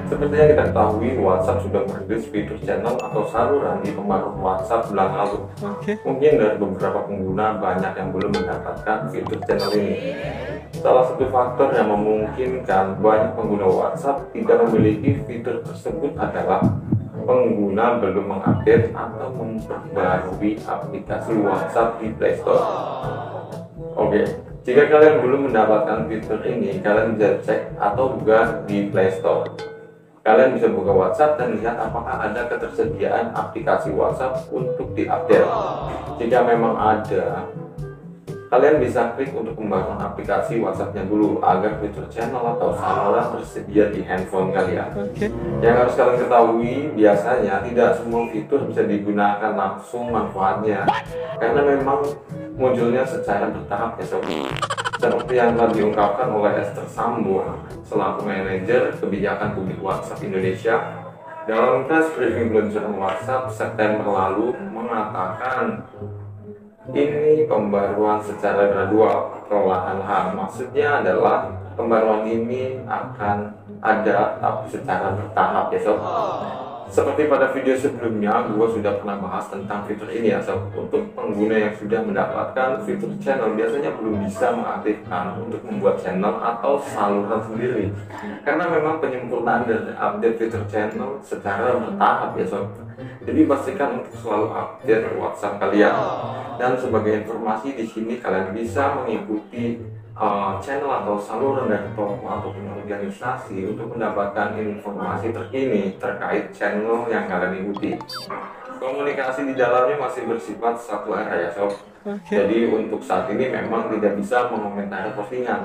Seperti yang kita ketahui, WhatsApp sudah merilis fitur channel atau saluran di pembaruan WhatsApp bulan lalu. Mungkin dari beberapa pengguna banyak yang belum mendapatkan fitur channel ini. Salah satu faktor yang memungkinkan banyak pengguna WhatsApp tidak memiliki fitur tersebut adalah pengguna belum mengupdate atau memperbarui aplikasi WhatsApp di Play Store. Oke, jika kalian belum mendapatkan fitur ini, kalian bisa cek atau buka di Play Store. Kalian bisa buka WhatsApp dan lihat apakah ada ketersediaan aplikasi WhatsApp untuk diupdate. Jika memang ada, kalian bisa klik untuk pembaruan aplikasi WhatsApp-nya dulu agar fitur channel atau saluran tersedia di handphone kalian. Yang harus kalian ketahui, biasanya tidak semua fitur bisa digunakan langsung manfaatnya, karena memang munculnya secara bertahap ya sob. Seperti yang telah diungkapkan oleh Esther Sambo selaku manajer kebijakan publik WhatsApp Indonesia dalam press briefing peluncuran WhatsApp September lalu, mengatakan ini pembaruan secara gradual, perlahan-lahan. Maksudnya adalah pembaruan ini akan ada tapi secara bertahap ya sob. Seperti pada video sebelumnya, gue sudah pernah bahas tentang fitur ini ya sob. Untuk pengguna yang sudah mendapatkan fitur channel biasanya belum bisa mengaktifkan untuk membuat channel atau saluran sendiri, karena memang penyempurnaan dan update fitur channel secara bertahap ya sob. Jadi pastikan untuk selalu update WhatsApp kalian. Dan sebagai informasi di sini kalian bisa mengikuti channel atau saluran dari toko ataupun organisasi untuk mendapatkan informasi terkini terkait channel yang kalian ikuti. Komunikasi di dalamnya masih bersifat satu arah ya sob. Jadi untuk saat ini memang tidak bisa mengomentari postingan.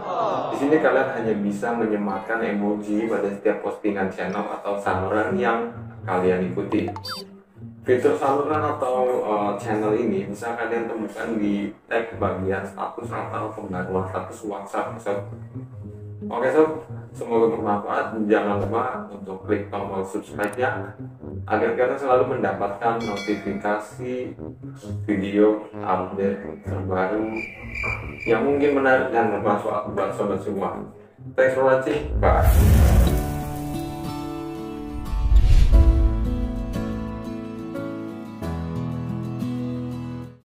Di sini kalian hanya bisa menyematkan emoji pada setiap postingan channel atau saluran yang kalian ikuti. Fitur saluran atau channel ini bisa kalian temukan di tag bagian status atau pembaruan status WhatsApp sob. Oke sob, semoga bermanfaat. Jangan lupa untuk klik tombol subscribe-nya agar kalian selalu mendapatkan notifikasi video update terbaru yang mungkin menarik dan bermanfaat buat sobat semua. Thanks for watching, bye.